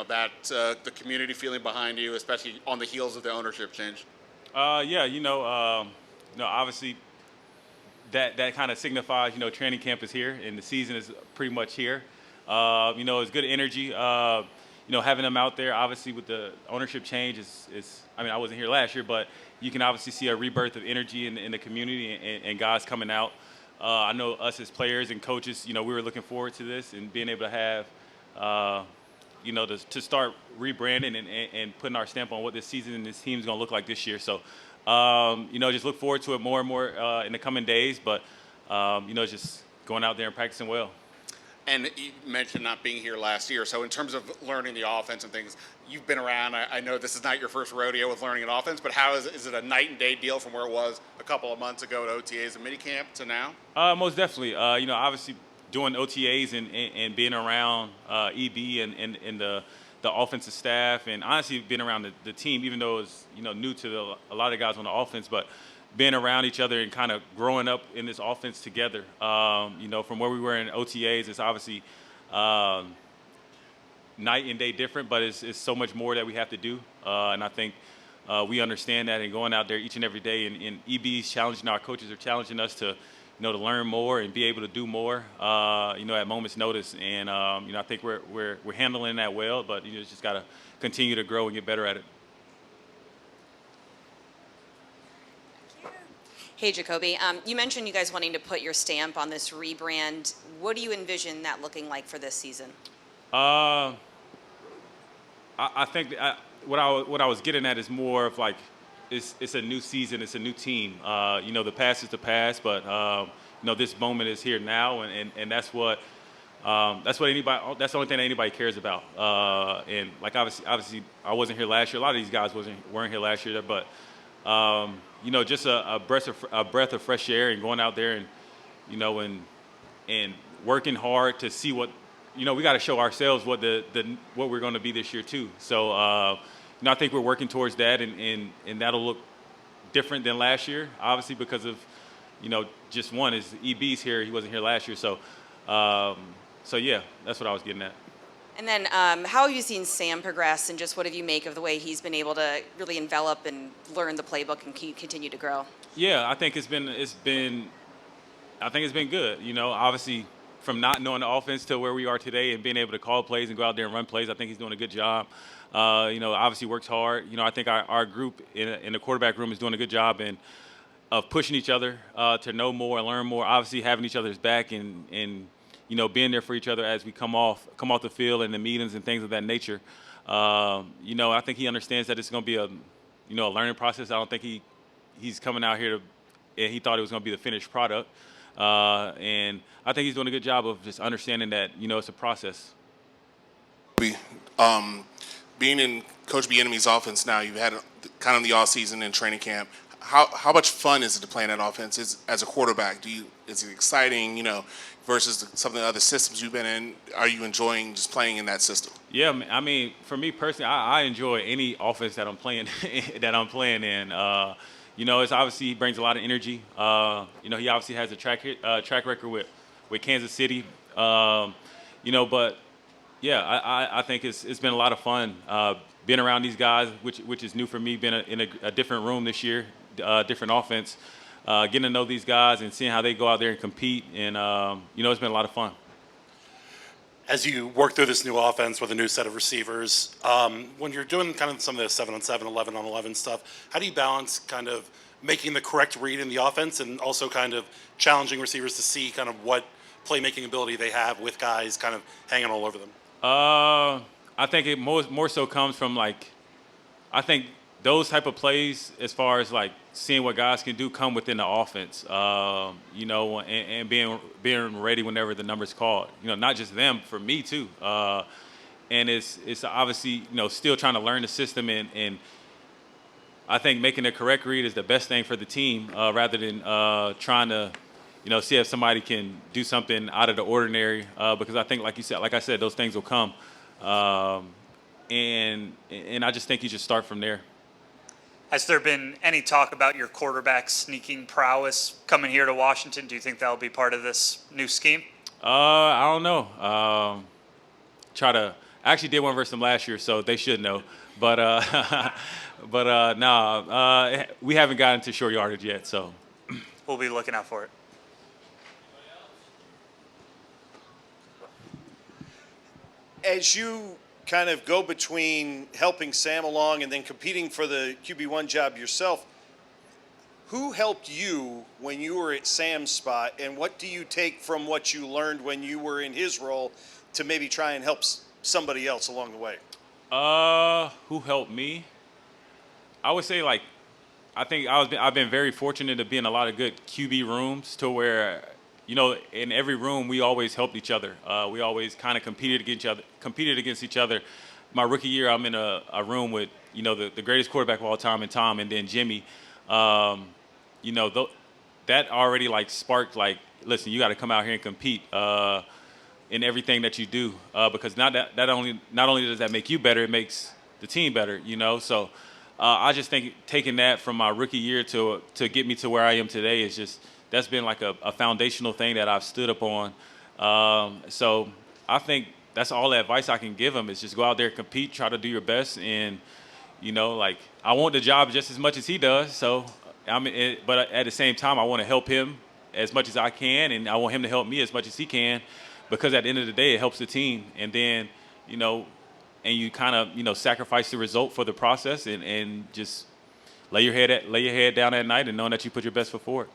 that the community feeling behind you, especially on the heels of the ownership change? Yeah, obviously that kind of signifies, training camp is here and the season is pretty much here. It's good energy. Having them out there, obviously with the ownership change is. I mean, I wasn't here last year, but you can obviously see a rebirth of energy in the community and guys coming out. I know us as players and coaches, we were looking forward to this and being able to have, to start rebranding and putting our stamp on what this season and this team is going to look like this year. So, just look forward to it more and more in the coming days. But, just going out there and practicing well. And you mentioned not being here last year. So in terms of learning the offense and things, you've been around. I know this is not your first rodeo with learning an offense, but is it a night and day deal from where it was a couple of months ago at OTAs and minicamp to now? Most definitely. Obviously doing OTAs and being around EB and the offensive staff, and honestly being around the team, even though it's new to a lot of guys on the offense, but being around each other and kind of growing up in this offense together. From where we were in OTAs, it's obviously night and day different, but it's so much more that we have to do. And I think we understand that, and going out there each and every day, and EB's challenging, our coaches are challenging us to, to learn more and be able to do more, at moment's notice. And, I think we're handling that well, but just got to continue to grow and get better at it. Hey, Jacoby. You mentioned you guys wanting to put your stamp on this rebrand. What do you envision that looking like for this season? I think what I was getting at is more of like it's a new season, it's a new team. The past is the past, but this moment is here now, and that's what anybody. That's the only thing that anybody cares about. And like obviously, I wasn't here last year. A lot of these guys weren't here last year, but. Just a breath of fresh air, and going out there and working hard to see what we got to show ourselves what what we're going to be this year too. So I think we're working towards that, and that'll look different than last year, obviously because of just one is EB's here, he wasn't here last year, so yeah, that's what I was getting at. And then how have you seen Sam progress, and just what have you make of the way he's been able to really envelop and learn the playbook and continue to grow? Yeah, I think it's been good. Obviously from not knowing the offense to where we are today and being able to call plays and go out there and run plays, I think he's doing a good job. Obviously works hard. I think our group in the quarterback room is doing a good job of pushing each other to know more and learn more. Obviously having each other's back and being there for each other as we come off the field and the meetings and things of that nature. I think he understands that it's going to be a learning process. I don't think he's coming out here and he thought it was going to be the finished product. And I think he's doing a good job of just understanding that, it's a process. Being in Coach Bieniemy's offense now, you've had kind of the off season and training camp. How much fun is it to play in that offense as a quarterback? Is it exciting, versus some of the other systems you've been in? Are you enjoying just playing in that system? Yeah, I mean, for me personally, I enjoy any offense that I'm playing in. It's obviously he brings a lot of energy. He obviously has a track record with Kansas City. But yeah, I think it's been a lot of fun being around these guys, which is new for me. Being in a different room this year, different offense. Getting to know these guys and seeing how they go out there and compete, and it's been a lot of fun. As you work through this new offense with a new set of receivers, when you're doing kind of some of the 7-on-7, 11-on-11 stuff, how do you balance kind of making the correct read in the offense and also kind of challenging receivers to see kind of what playmaking ability they have with guys kind of hanging all over them? I think it more so comes from I think those type of plays, as far as seeing what guys can do, come within the offense, and being ready whenever the number's called. Not just them, for me too. And it's obviously still trying to learn the system, and I think making the correct read is the best thing for the team, rather than trying to see if somebody can do something out of the ordinary. Because I think, like I said, those things will come, and I just think you should start from there. Has there been any talk about your quarterback sneaking prowess coming here to Washington? Do you think that'll be part of this new scheme? I don't know. I actually did one versus them last year, so they should know. But no, we haven't gotten to short yardage yet, so. We'll be looking out for it. As you kind of go between helping Sam along and then competing for the QB1 job yourself, who helped you when you were at Sam's spot, and what do you take from what you learned when you were in his role to maybe try and help somebody else along the way? Who helped me? I would say, like, I think I've been very fortunate to be in a lot of good QB rooms to where, you know, in every room we always helped each other. We always kind of competed against each other. My rookie year, I'm in a room with, you know, the greatest quarterback of all time, and Tom, and then Jimmy. You know, that already like sparked like, listen, you got to come out here and compete in everything that you do, because not only does that make you better, it makes the team better. You know, so I just think taking that from my rookie year to get me to where I am today is just, that's been like a foundational thing that I've stood up on. So I think that's all the advice I can give him is just go out there, compete, try to do your best, and you know, like, I want the job just as much as he does. So but at the same time, I want to help him as much as I can, and I want him to help me as much as he can, because at the end of the day, it helps the team. And then, you know, and you kind of, you know, sacrifice the result for the process, and just lay your head down at night and knowing that you put your best foot forward.